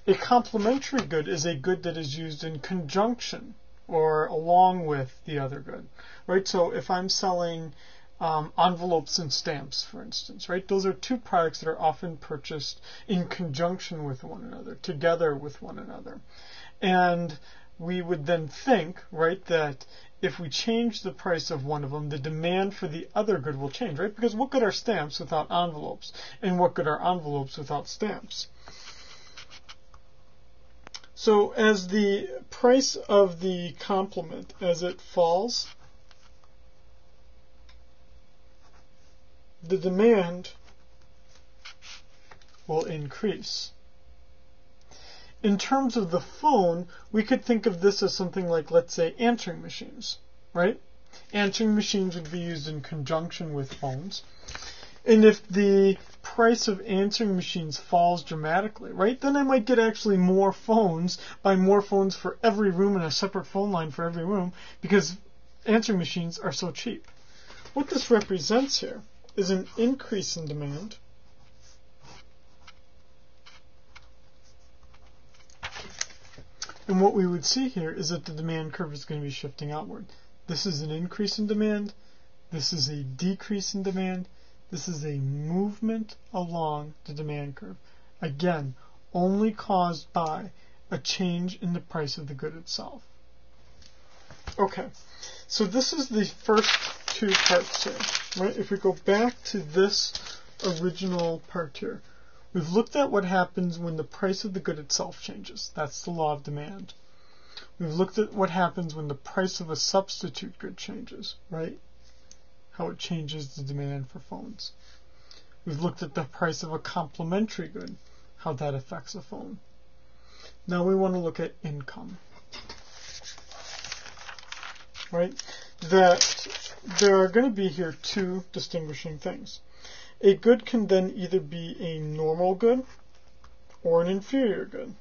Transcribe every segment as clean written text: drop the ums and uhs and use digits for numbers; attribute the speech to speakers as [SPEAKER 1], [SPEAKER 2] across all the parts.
[SPEAKER 1] A complementary good is a good that is used in conjunction or along with the other good, right? So if I'm selling envelopes and stamps, for instance, right? Those are two products that are often purchased in conjunction with one another, together with one another. And we would then think, right, that if we change the price of one of them, the demand for the other good will change, right? Because what good are stamps without envelopes? And what good are envelopes without stamps? So as the price of the complement, as it falls, the demand will increase. In terms of the phone, we could think of this as something like, let's say, answering machines, right? Answering machines would be used in conjunction with phones. And if the price of answering machines falls dramatically, right, then I might get actually more phones, buy more phones for every room and a separate phone line for every room, because answering machines are so cheap. What this represents here is an increase in demand and what we would see here is that the demand curve is going to be shifting outward. This is an increase in demand, this is a decrease in demand, this is a movement along the demand curve. Again, only caused by a change in the price of the good itself. Okay, so this is the first two parts here, right? If we go back to this original part here, we've looked at what happens when the price of the good itself changes. That's the law of demand. We've looked at what happens when the price of a substitute good changes, right? How it changes the demand for phones. We've looked at the price of a complementary good, how that affects a phone. Now we want to look at income, right? That there are going to be here two distinguishing things. A good can then either be a normal good or an inferior good.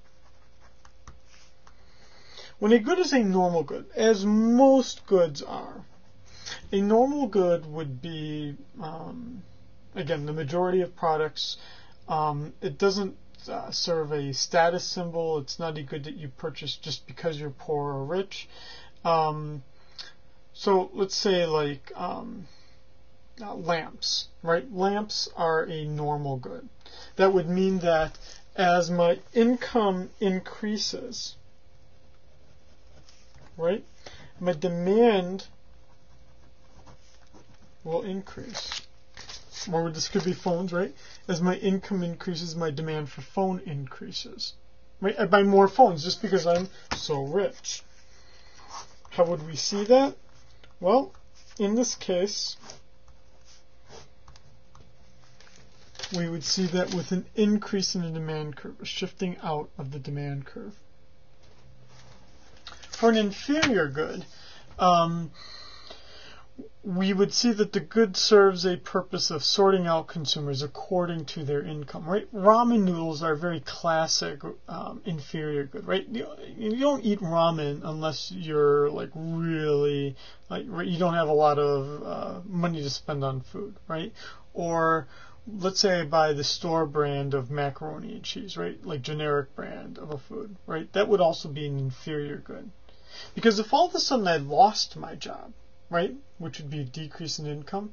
[SPEAKER 1] When a good is a normal good, as most goods are, a normal good would be, again, the majority of products, it doesn't serve a status symbol. It's not a good that you purchase just because you're poor or rich. So let's say like lamps, right? Lamps are a normal good. That would mean that as my income increases, right, my demand will increase. Or this could be phones, right? As my income increases, my demand for phone increases. Right? I buy more phones just because I'm so rich. How would we see that? Well, in this case, we would see that with an increase in the demand curve, a shifting out of the demand curve. For an inferior good, we would see that the good serves a purpose of sorting out consumers according to their income, right? Ramen noodles are a very classic inferior good, right? You don't eat ramen unless you're like really, like, you don't have a lot of money to spend on food, right? Or let's say I buy the store brand of macaroni and cheese, right? Like generic brand of a food, right? That would also be an inferior good. Because if all of a sudden I lost my job, right, which would be a decrease in income,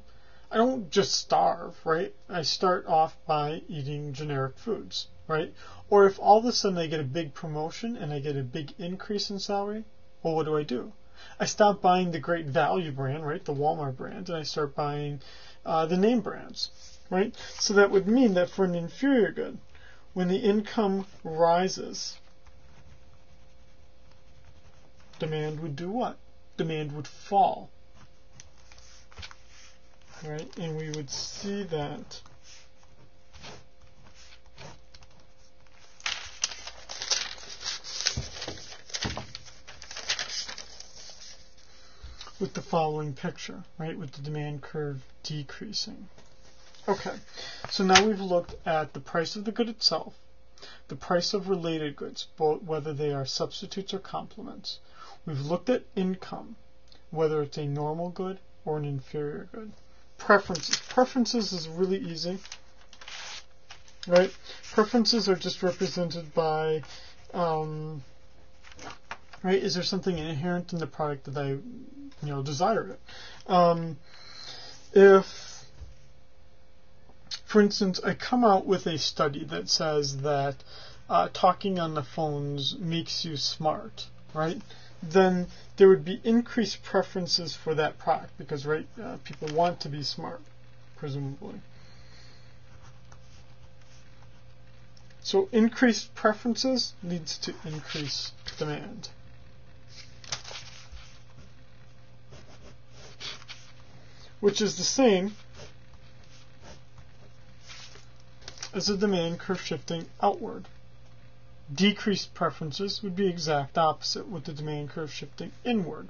[SPEAKER 1] I don't just starve, right? I start off by eating generic foods, right? Or if all of a sudden I get a big promotion and I get a big increase in salary, well, what do? I stop buying the great value brand, right, the Walmart brand, and I start buying the name brands, right? So that would mean that for an inferior good, when the income rises, demand would do what? Demand would fall. Right? And we would see that with the following picture, right? With the demand curve decreasing. Okay, so now we've looked at the price of the good itself, the price of related goods, both whether they are substitutes or complements. We've looked at income, whether it's a normal good or an inferior good. Preferences. Preferences is really easy. right? Preferences are just represented by, right? Is there something inherent in the product that I, desire it? If, for instance, I come out with a study that says that talking on the phones makes you smart, right? Then there would be increased preferences for that product because, right, people want to be smart, presumably. So increased preferences leads to increased demand. Which is the same as the demand curve shifting outward. Decreased preferences would be exact opposite with the demand curve shifting inward.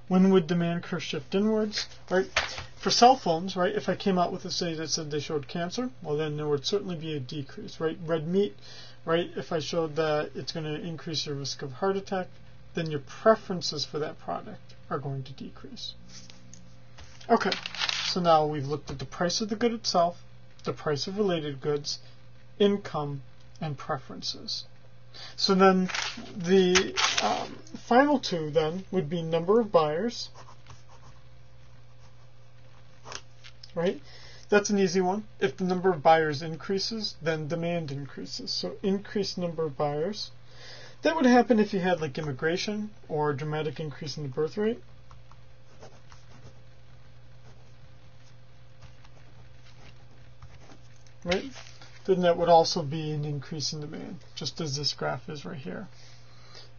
[SPEAKER 1] When would demand curve shift inwards? Right? For cell phones, right, if I came out with a study that said they showed cancer, well then there would certainly be a decrease, right? Red meat, right, if I showed that it's going to increase your risk of heart attack, then your preferences for that product are going to decrease. Okay, so now we've looked at the price of the good itself, the price of related goods, income, and preferences. So then the final two then would be number of buyers, right? That's an easy one. If the number of buyers increases, then demand increases. So increased number of buyers. That would happen if you had like immigration or a dramatic increase in the birth rate. Right? Then that would also be an increase in demand, just as this graph is right here.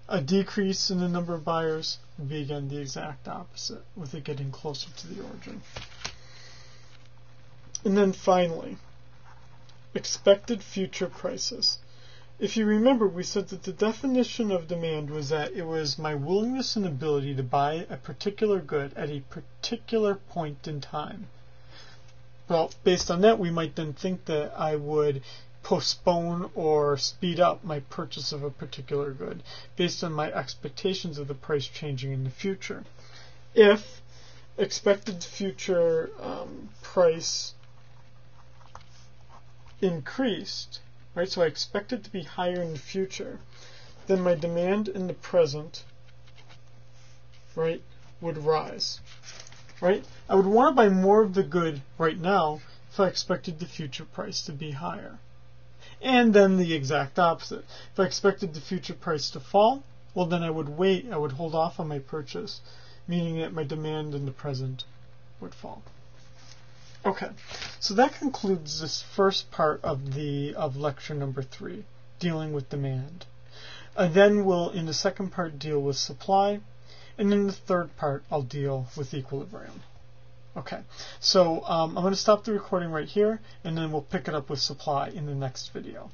[SPEAKER 1] A decrease in the number of buyers would be, again, the exact opposite, with it getting closer to the origin. And then finally, expected future prices. If you remember, we said that the definition of demand was that it was my willingness and ability to buy a particular good at a particular point in time. Well, based on that, we might then think that I would postpone or speed up my purchase of a particular good based on my expectations of the price changing in the future. If expected future price increased, right, so I expect it to be higher in the future, then my demand in the present, right, would rise. Right? I would want to buy more of the good right now if I expected the future price to be higher. And then the exact opposite. If I expected the future price to fall, well then I would wait, I would hold off on my purchase, meaning that my demand in the present would fall. Okay, so that concludes this first part of lecture number 3, dealing with demand. Then we'll, in the second part, deal with supply. And in the third part, I'll deal with equilibrium. Okay, so I'm going to stop the recording right here, and then we'll pick it up with supply in the next video.